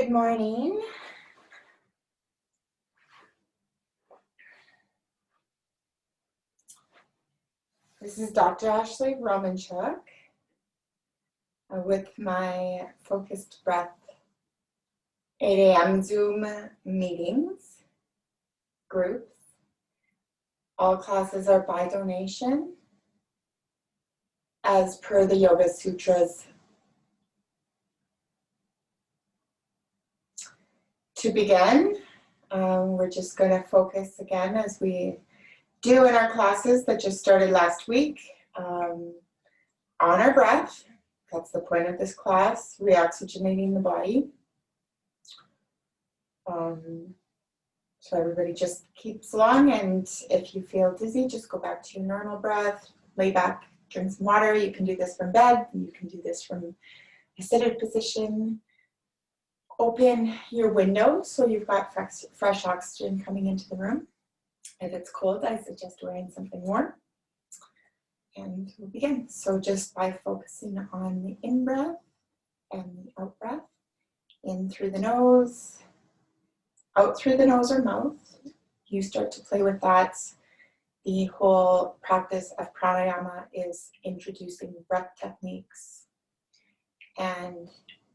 Good morning. This is Dr. Ashley Romanchuk with my Focused Breath 8 a.m. Zoom meetings, groups. All classes are by donation as per the Yoga Sutras. To begin, we're just going to focus again as we do in our classes that just started last week on our breath. That's the point of this class, reoxygenating the body. So everybody just keeps along, and if you feel dizzy, just go back to your normal breath, lay back, drink some water. You can do this from bed, you can do this from a seated position. Open your window so you've got fresh oxygen coming into the room. If it's cold, I suggest wearing something warm. And we'll begin. So just by focusing on the in-breath and the out-breath, in through the nose, out through the nose or mouth. You start to play with that. The whole practice of pranayama is introducing breath techniques, and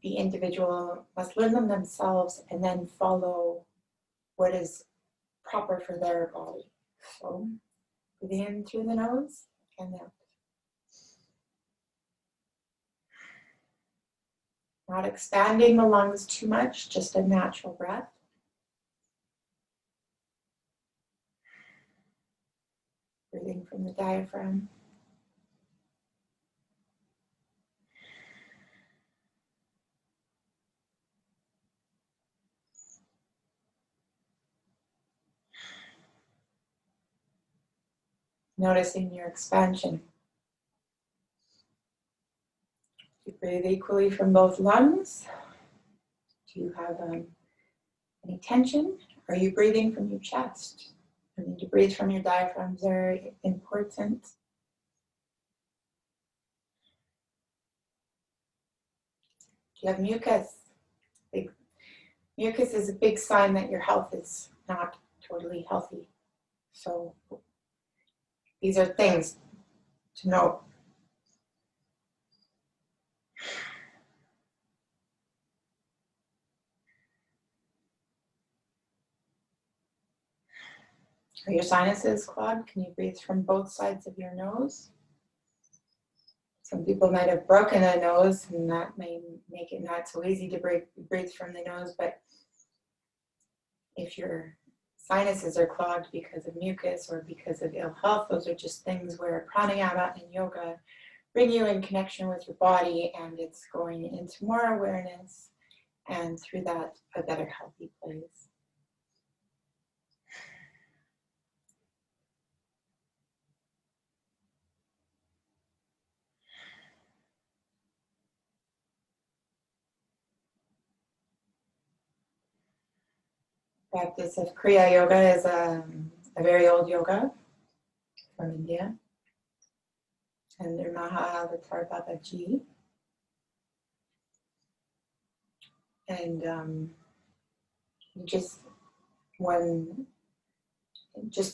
the individual must learn them themselves and then follow what is proper for their body. So breathe in through the nose and out. Not expanding the lungs too much, just a natural breath. Breathing from the diaphragm. Noticing your expansion. Do you breathe equally from both lungs? Do you have any tension? Are you breathing from your chest? I mean, to breathe from your diaphragm is very important. Do you have mucus? Mucus is a big sign that your health is not totally healthy. So these are things to know. Are your sinuses clogged? Can you breathe from both sides of your nose? Some people might have broken a nose, and that may make it not so easy to breathe from the nose, but if your sinuses are clogged because of mucus or because of ill health, those are just things where pranayama and yoga bring you in connection with your body, and it's going into more awareness, and through that, a better healthy place. Practice of Kriya yoga is a very old yoga from India, under Mahavatar Babaji. And just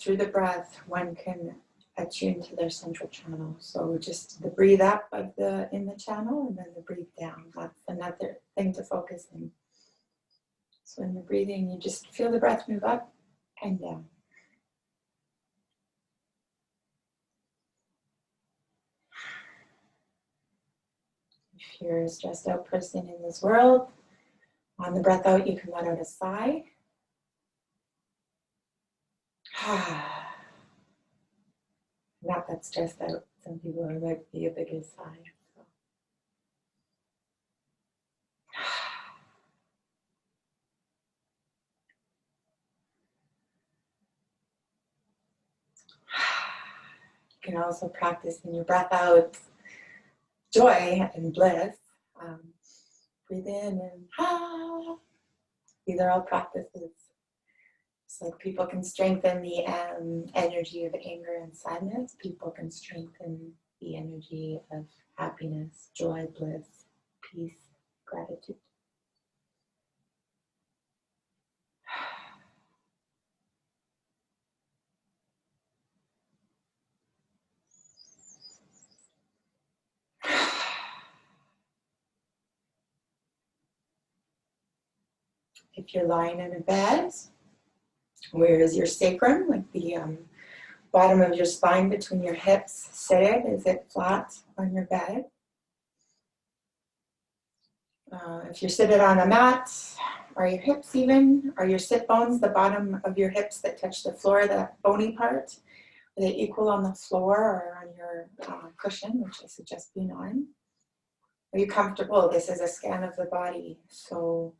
through the breath, one can attune to their central channel. So just the breathe up in the channel, and then the breathe down. That's another thing to focus on. So when you're breathing, you just feel the breath move up and down. If you're a stressed out person in this world, on the breath out, you can let out a sigh. Not that stressed out. Some people might be a bigger sigh. So. You can also practice in your breath out joy and bliss. Breathe in and these are all practices. It's like people can strengthen the energy of anger and sadness. People can strengthen the energy of happiness, joy, bliss, peace, gratitude. If you're lying in a bed, where is your sacrum, like the bottom of your spine between your hips seated? Is it flat on your bed? If you're seated on a mat, are your hips even? Are your sit bones, the bottom of your hips that touch the floor, that bony part, are they equal on the floor or on your cushion, which I suggest being on? Are you comfortable? This is a scan of the body. So,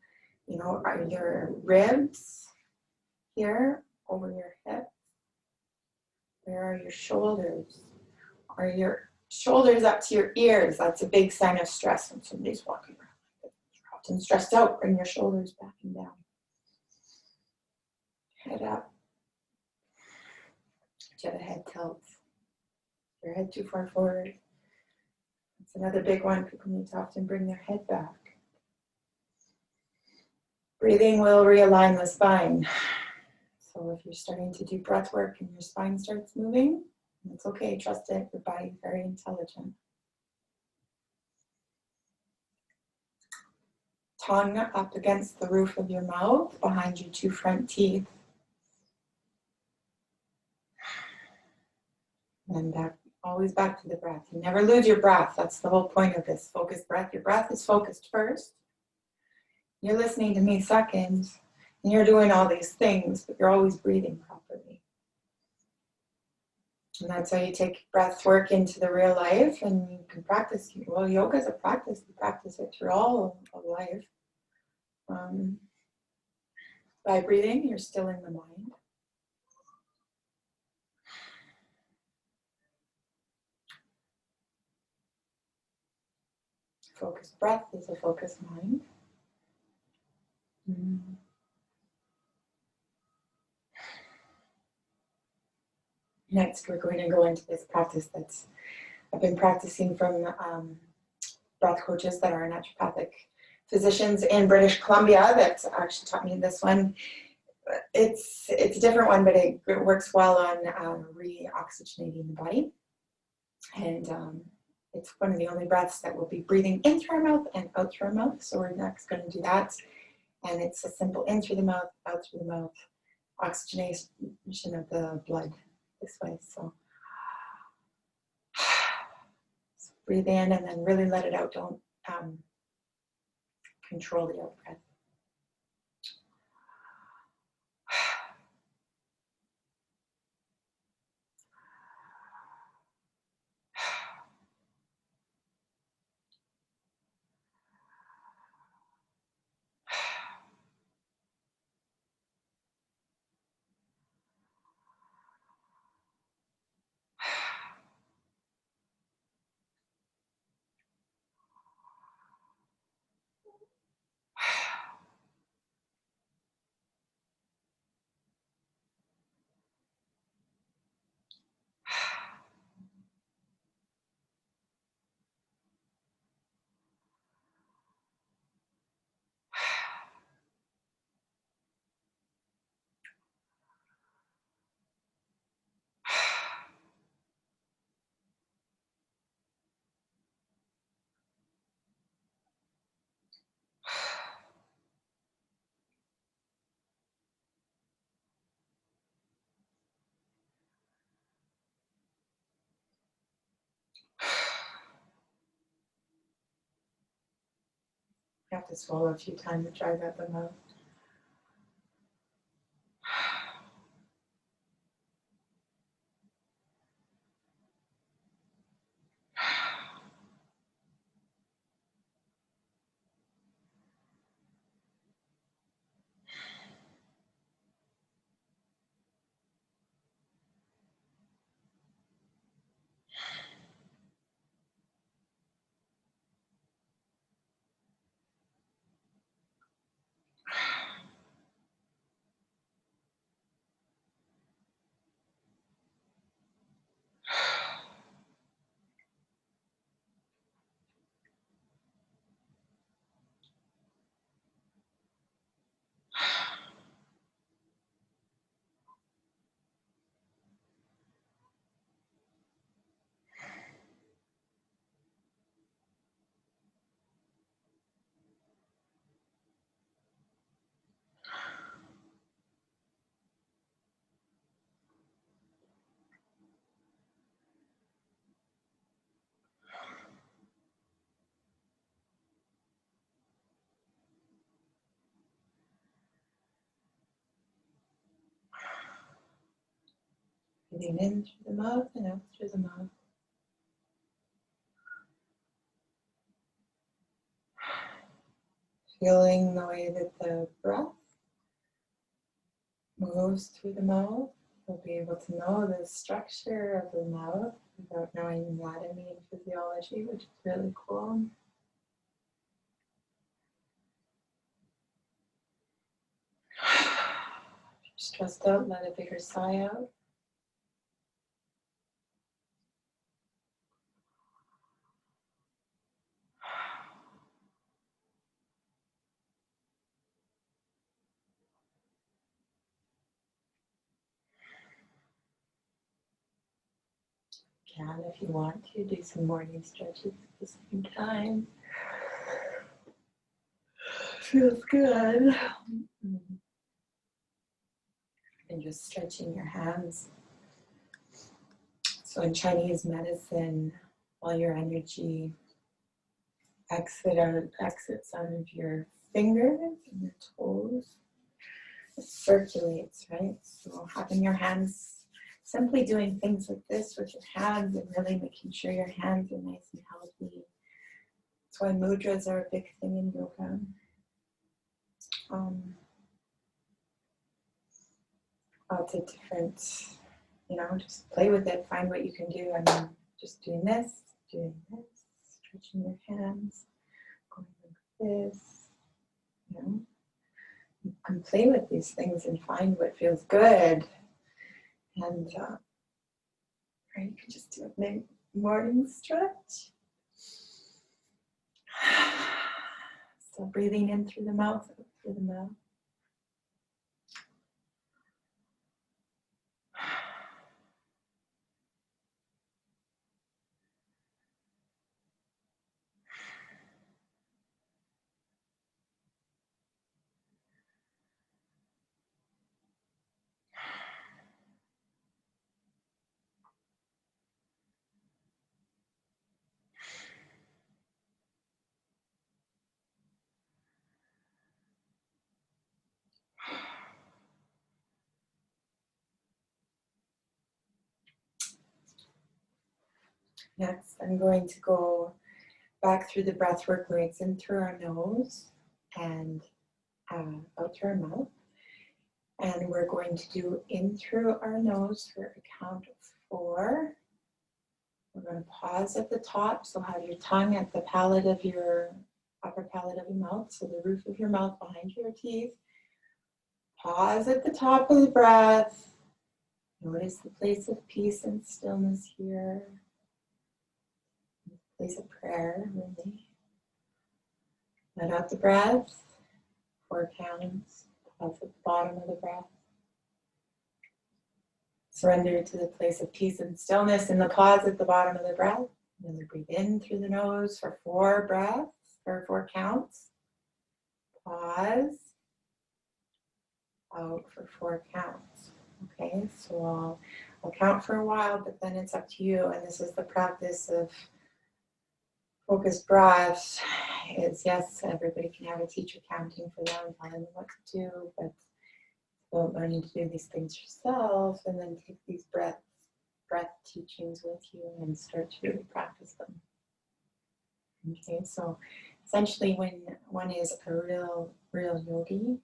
you know, are your ribs here over your hips? Where are your shoulders? Are your shoulders up to your ears? That's a big sign of stress when somebody's walking around. You're often stressed out. Bring your shoulders back and down. Head up. Do you have a head tilt? Your head too far forward. That's another big one. People need to often bring their head back. Breathing will realign the spine. So if you're starting to do breath work and your spine starts moving, it's okay, trust it. Your body's very intelligent. Tongue up against the roof of your mouth, behind your two front teeth. And back, always back to the breath. You never lose your breath. That's the whole point of this focused breath. Your breath is focused first. You're listening to me second. And you're doing all these things, but you're always breathing properly. And that's how you take breath work into the real life, and you can practice. Well, yoga is a practice. You practice it through all of life. By breathing, you're stilling the mind. Focused breath is a focused mind. Next, we're going to go into this practice that's I've been practicing from breath coaches that are naturopathic physicians in British Columbia that actually taught me this one. It's a different one, but it works well on re-oxygenating the body. And it's one of the only breaths that will be breathing in through our mouth and out through our mouth. So we're next going to do that. And it's a simple in through the mouth, out through the mouth, oxygenation of the blood this way. So breathe in and then really let it out. Don't control the out breath. You have to swallow a few times to drive out the mouth. Breathing in through the mouth and out through the mouth. Feeling the way that the breath moves through the mouth. You'll be able to know the structure of the mouth without knowing anatomy and physiology, which is really cool. If you're stressed out, let a bigger sigh out. Can, if you want to, do some morning stretches at the same time. Feels good. And just stretching your hands. So in Chinese medicine, all your energy exits out of your fingers and your toes. It circulates, right? So having your hands, simply doing things like this with your hands and really making sure your hands are nice and healthy. That's why mudras are a big thing in yoga. Lots of different, just play with it, find what you can do. I mean, just doing this, stretching your hands, going like this, You can play with these things and find what feels good. And or you can just do a morning stretch. So breathing in through the mouth, out through the mouth. Next, I'm going to go back through the breath work where it's in through our nose and out through our mouth. And we're going to do in through our nose for a count of 4. We're going to pause at the top, so have your tongue at the palate of your upper palate of your mouth, so the roof of your mouth behind your teeth. Pause at the top of the breath. Notice the place of peace and stillness here. Place of prayer, really. Let out the breath. 4 counts. Pause at the bottom of the breath. Surrender to the place of peace and stillness in the pause at the bottom of the breath. And then breathe in through the nose for 4 breaths, or 4 counts. Pause. Out for 4 counts. Okay, so I'll count for a while, but then it's up to you. And this is the practice of focused breath. Is yes, everybody can have a teacher counting for them, telling them what to do, but about learning to do these things yourself, and then take these breath teachings with you and start to really practice them. Okay, so essentially when one is a real yogi,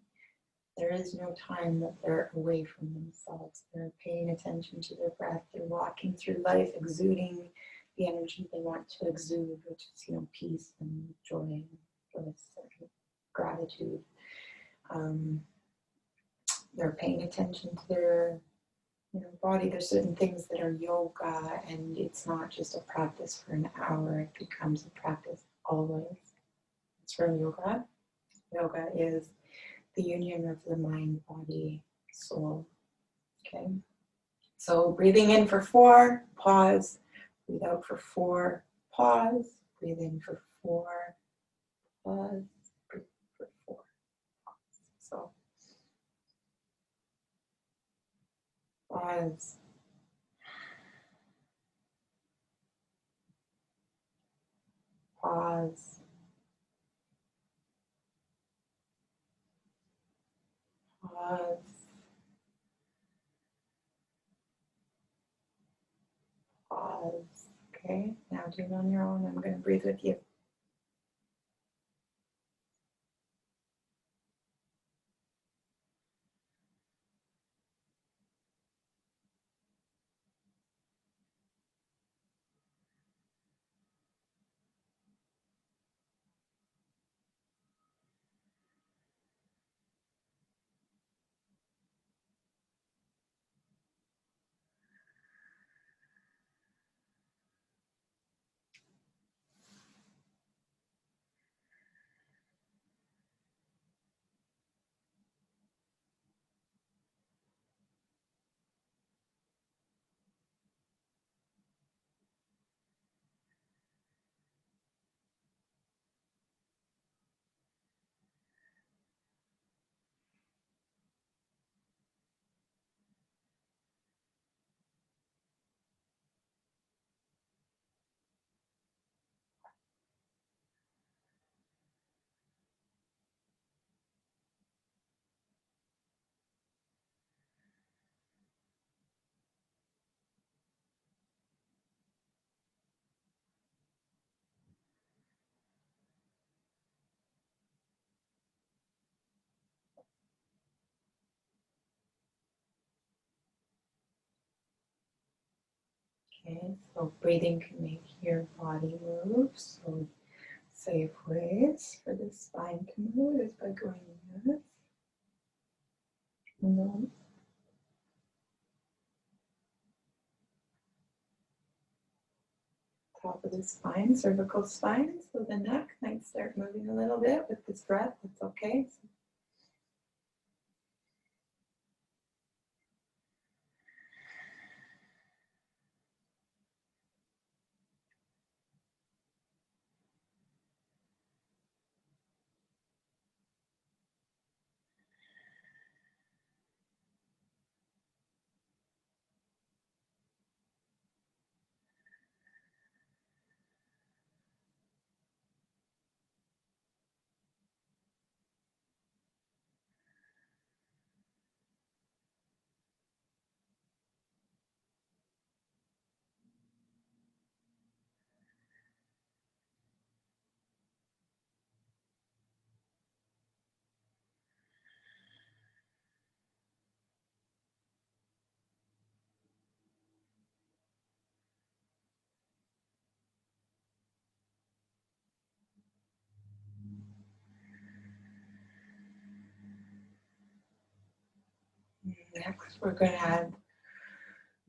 there is no time that they're away from themselves. They're paying attention to their breath. They're walking through life, exuding the energy they want to exude, which is, peace and joy and bliss and gratitude. They're paying attention to their body. There's certain things that are yoga, and it's not just a practice for an hour. It becomes a practice always. It's real yoga. Yoga is the union of the mind, body, soul. Okay. So breathing in for 4, pause. Breathe out for 4, pause. Breathe in for 4, pause. Breathe for 4, pause. So pause. Pause. Pause. Okay, now do it on your own. I'm going to breathe with you. Okay, so breathing can make your body move. So safe ways for the spine to move is by going this. And then top of the spine, cervical spine. So the neck might start moving a little bit with this breath. That's okay. Next, we're going to add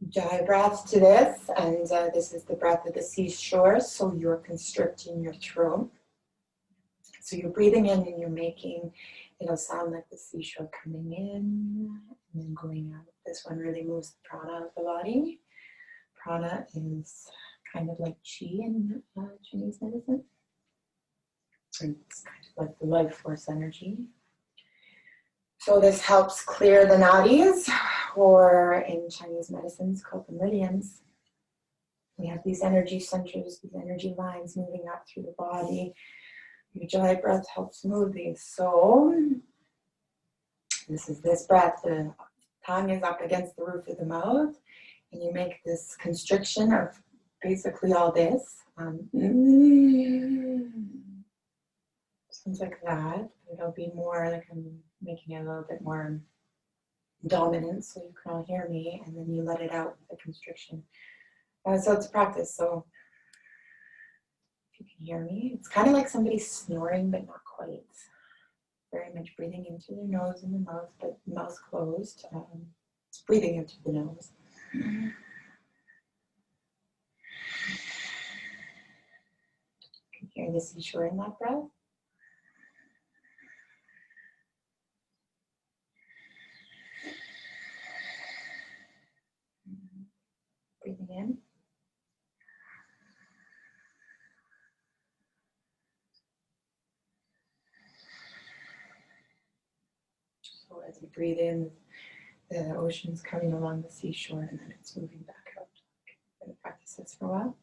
Jai breath to this, and this is the breath of the seashore. So you're constricting your throat. So you're breathing in and you're making, it'll sound like the seashore coming in and then going out. This one really moves the prana of the body. Prana is kind of like qi in Chinese medicine. It's kind of like the life force energy. So this helps clear the nadis, or in Chinese medicine it's called the meridians. We have these energy centers, these energy lines moving up through the body. Your Jai breath helps move these. So this is this breath. The tongue is up against the roof of the mouth, and you make this constriction of basically all this. Sounds like that. It'll be more like I'm making it a little bit more dominant so you can all hear me, and then you let it out with the constriction. So it's practice. So if you can hear me, it's kind of like somebody snoring, but not quite. Very much breathing into the nose and the mouth, but mouth closed. It's breathing into the nose. You can hear the seashore in that breath. Breathing in. So as you breathe in, the ocean's coming along the seashore, and then it's moving back out. I'm going to practice this for a while.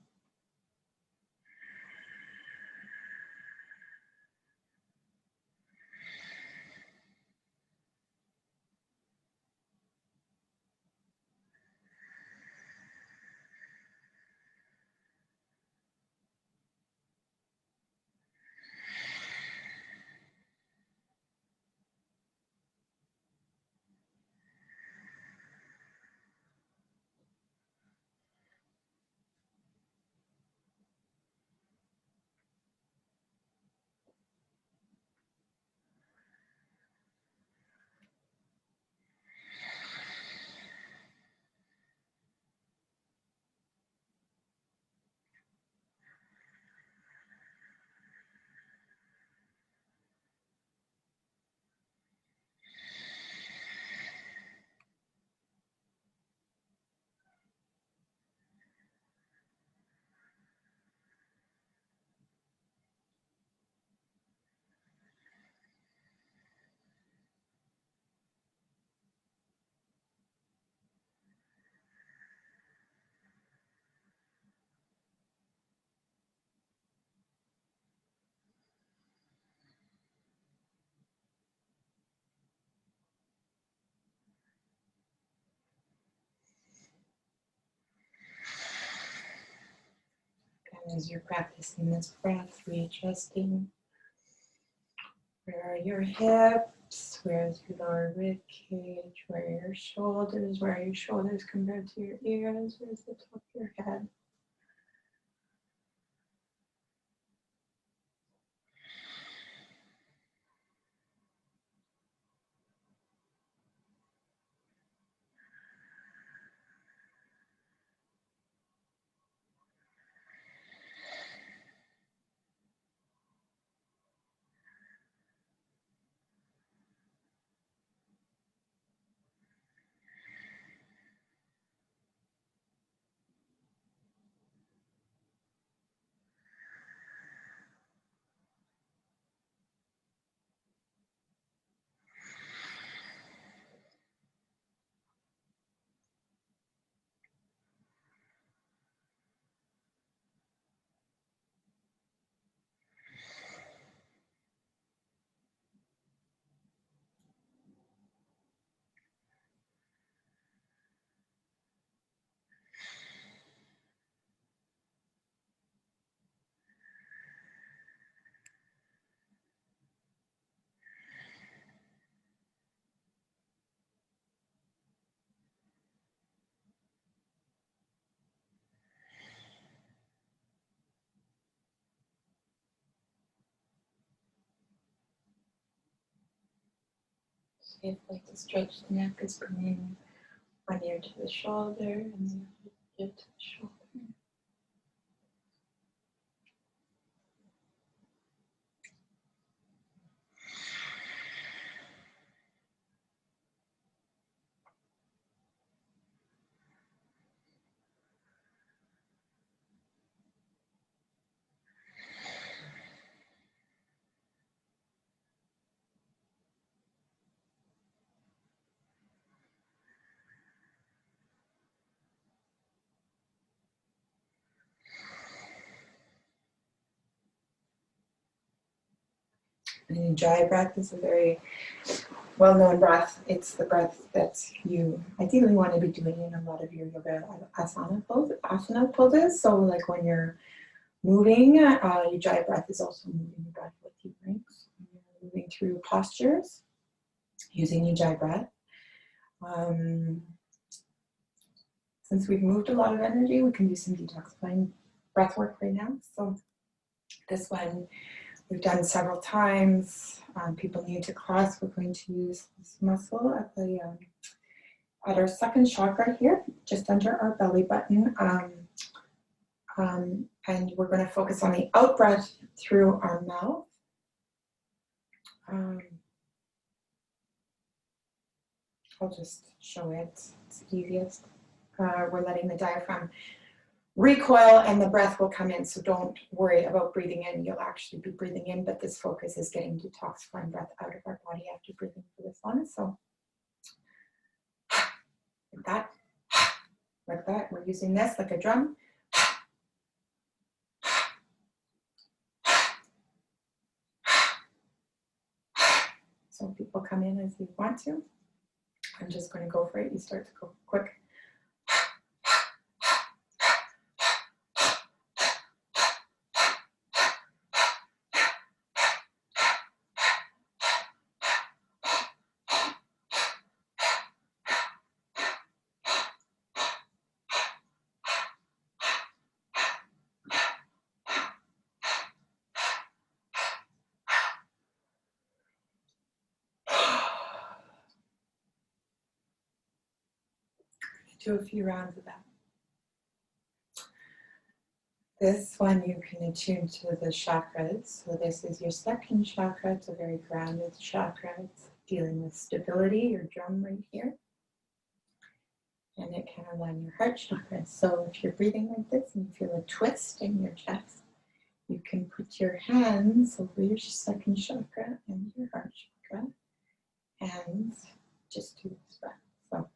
As you're practicing this breath, readjusting. Where are your hips? Where is your lower rib cage? Where are your shoulders? Where are your shoulders compared to your ears? Where's the top of your head? So if like to stretch the neck is bringing one ear to the shoulder and the other ear to the shoulder. And Ujjayi breath is a very well-known breath. It's the breath that you ideally want to be doing in a lot of your yoga asana poses. So like when you're moving, Ujjayi breath is also moving your breath with you, right? So when you're moving through postures using Ujjayi breath. Since we've moved a lot of energy, we can do some detoxifying breath work right now. So this one we've done several times. People new to class, we're going to use this muscle at the at our second chakra here, just under our belly button. And we're going to focus on the out breath through our mouth. I'll just show it, it's easiest. We're letting the diaphragm recoil and the breath will come in, so don't worry about breathing in. You'll actually be breathing in, but this focus is getting detoxifying breath out of our body after breathing for this one. So like that. We're using this like a drum. So people come in as you want to. I'm just going to go for it. You start to go quick. Do a few rounds of that. This one you can attune to the chakras. So this is your second chakra. It's a very grounded chakra. It's dealing with stability, your drum right here. And it can align your heart chakra. So if you're breathing like this and you feel a twist in your chest, you can put your hands over your second chakra and your heart chakra and just do this breath. So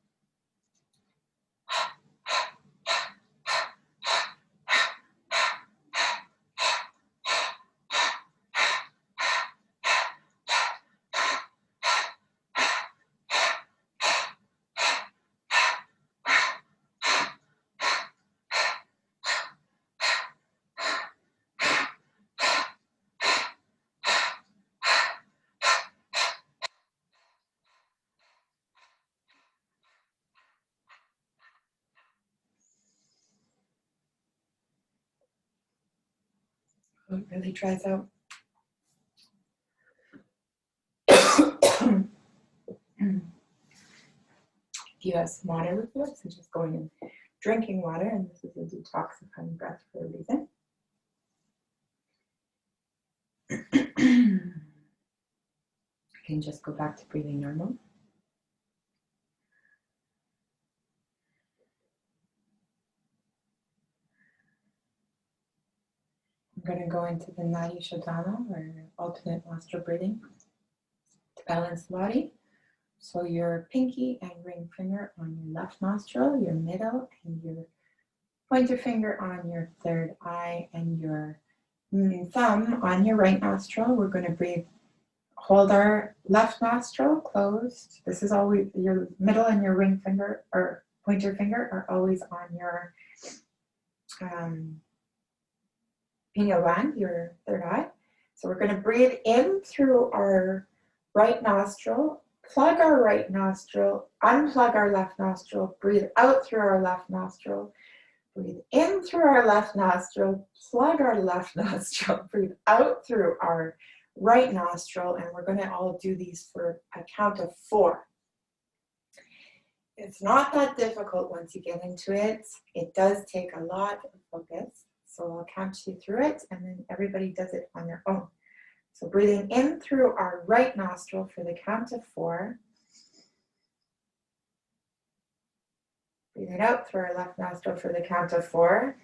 It really dries out. If you have some water with you, so just going and drinking water, and this is a detoxifying breath for a reason. You can just go back to breathing normal. I'm going to go into the Nadi Shodhana, or alternate nostril breathing, to balance the body. So your pinky and ring finger on your left nostril, your middle, and your pointer finger on your third eye, and your thumb on your right nostril. We're going to breathe. Hold our left nostril closed. This is always your middle, and your ring finger or pointer finger are always on your pineal gland, your third eye. So we're going to breathe in through our right nostril, plug our right nostril, unplug our left nostril, breathe out through our left nostril, breathe in through our left nostril, plug our left nostril, breathe out through our right nostril, and we're going to all do these for a count of 4. It's not that difficult once you get into it. It does take a lot of focus. So I'll count you through it, and then everybody does it on their own. So breathing in through our right nostril for the count of 4. Breathing out through our left nostril for the count of 4.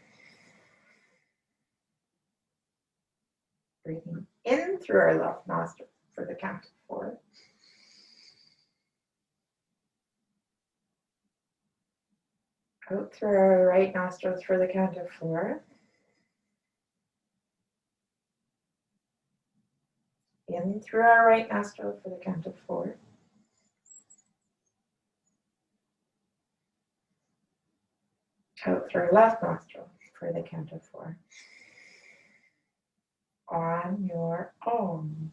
Breathing in through our left nostril for the count of 4. Out through our right nostrils for the count of 4. In through our right nostril for the count of 4. Out through our left nostril for the count of 4. On your own.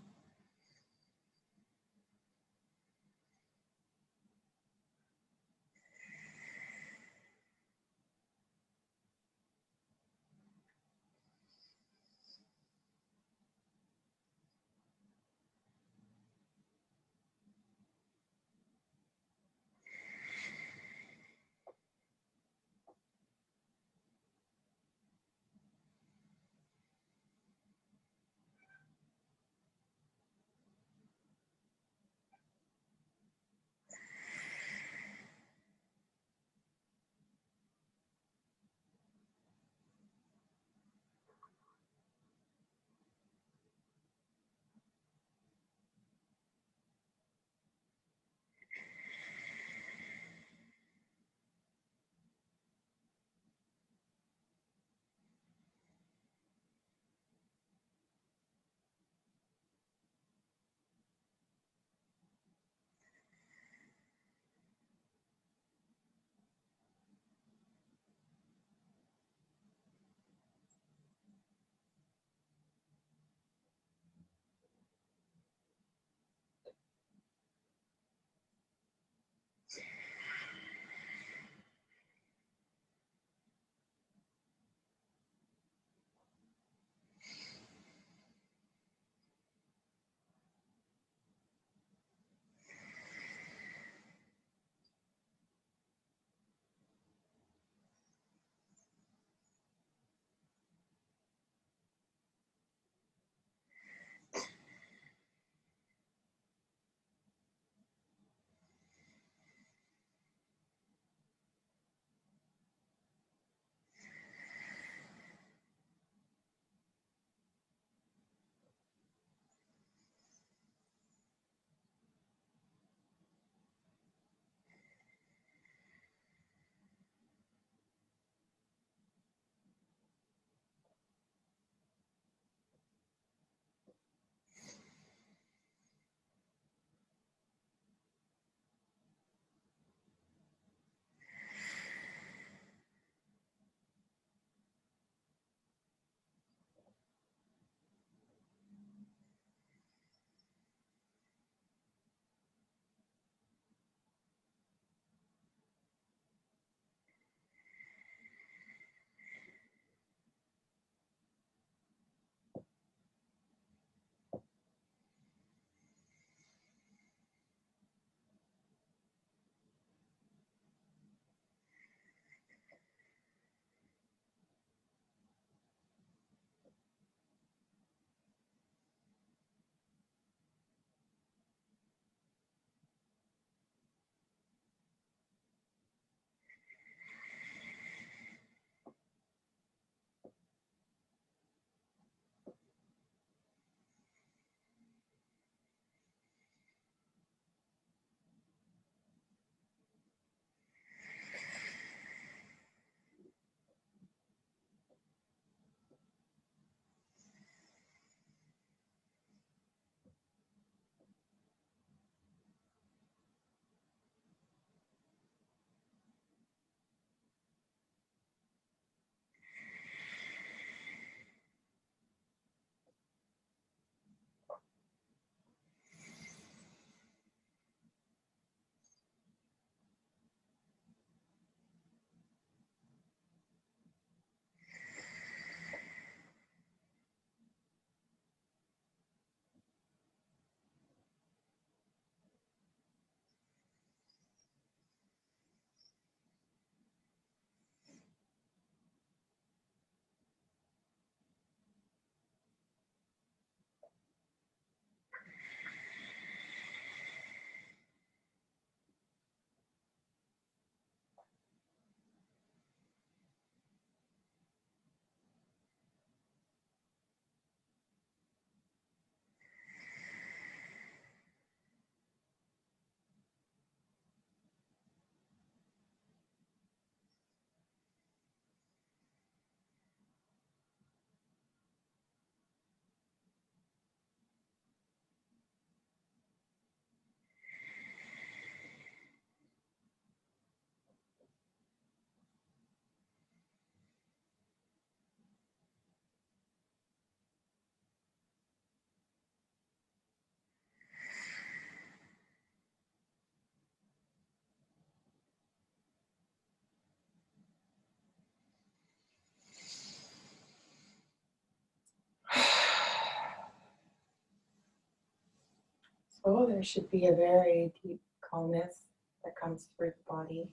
So there should be a very deep calmness that comes through the body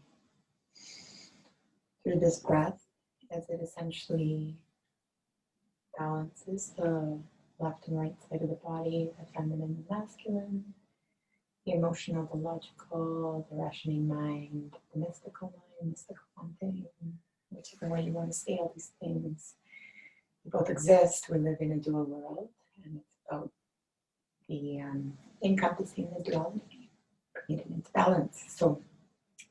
through this breath, as it essentially balances the left and right side of the body, the feminine and masculine, the emotional, the logical, the rationing mind, the mystical mind, mystical wanting, whichever way you want to say all these things. They both exist. We live in a dual world, and it's about the encompassing the duality, bringing it into balance. So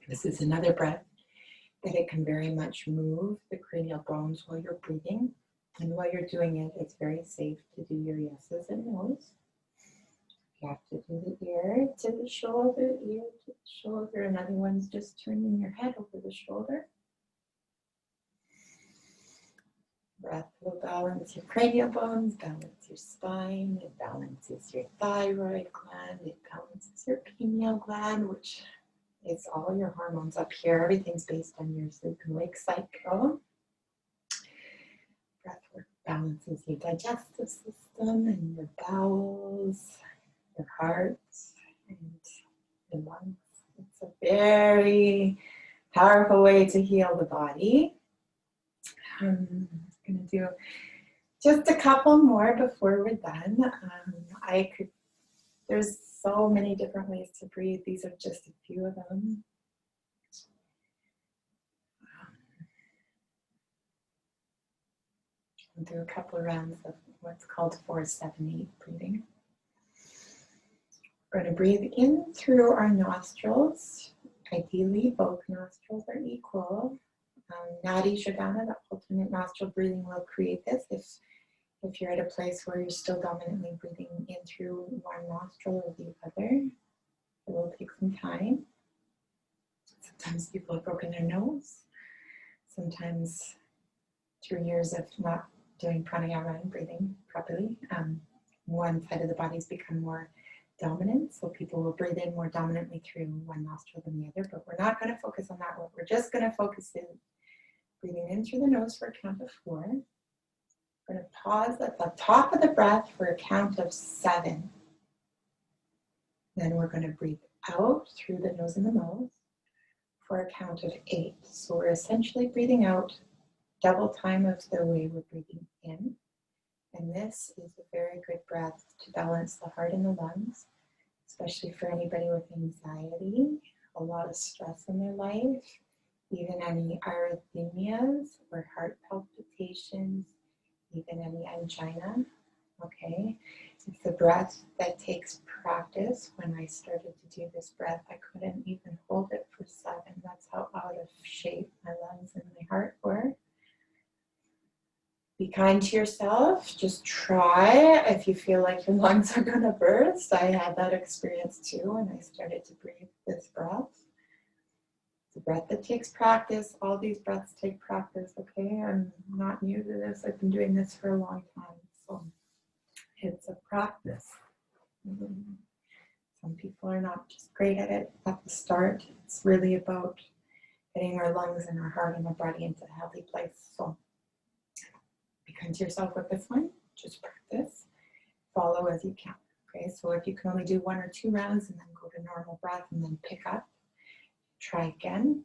this is another breath that it can very much move the cranial bones while you're breathing. And while you're doing it, it's very safe to do your yeses and nos. You have to do the ear to the shoulder, ear to the shoulder. Another one's just turning your head over the shoulder. Breath will balance your cranial bones, balance your spine, it balances your thyroid gland, it balances your pineal gland, which is all your hormones up here. Everything's based on your sleep and wake cycle. Breath work balances your digestive system and your bowels, your heart, and your lungs. It's a very powerful way to heal the body. I'm going to do just a couple more before we're done. There's so many different ways to breathe. These are just a few of them. I'll do a couple of rounds of what's called 4-7-8 breathing. We're going to breathe in through our nostrils. Ideally, both nostrils are equal. Nadi Shodhana, the alternate nostril breathing, will create this. If you're at a place where you're still dominantly breathing in through one nostril or the other, it will take some time. Sometimes people have broken their nose. Sometimes through years of not doing pranayama and breathing properly, one side of the body's become more dominant, so people will breathe in more dominantly through one nostril than the other, but we're not going to focus on that one. We're just going to focus in breathing in through the nose for a count of 4. We're going to pause at the top of the breath for a count of 7. Then we're going to breathe out through the nose and the mouth for a count of 8. So we're essentially breathing out double time of the way we're breathing in. And this is a very good breath to balance the heart and the lungs, especially for anybody with anxiety, a lot of stress in their life, even any arrhythmias or heart palpitations, even any angina. Okay, it's a breath that takes practice. When I started to do this breath, I couldn't even hold it for 7. That's how out of shape my lungs and my heart were. Be kind to yourself. Just try. If you feel like your lungs are going to burst, I had that experience too when I started to breathe this breath. It's a breath that takes practice. All these breaths take practice, okay? I'm not new to this. I've been doing this for a long time. So it's a practice. Some people are not just great at it at the start. It's really about getting our lungs and our heart and our body into a healthy place. So be kind to yourself with this one. Just practice. Follow as you can. Okay, so if you can only do 1 or 2 rounds and then go to normal breath and then pick up, try again.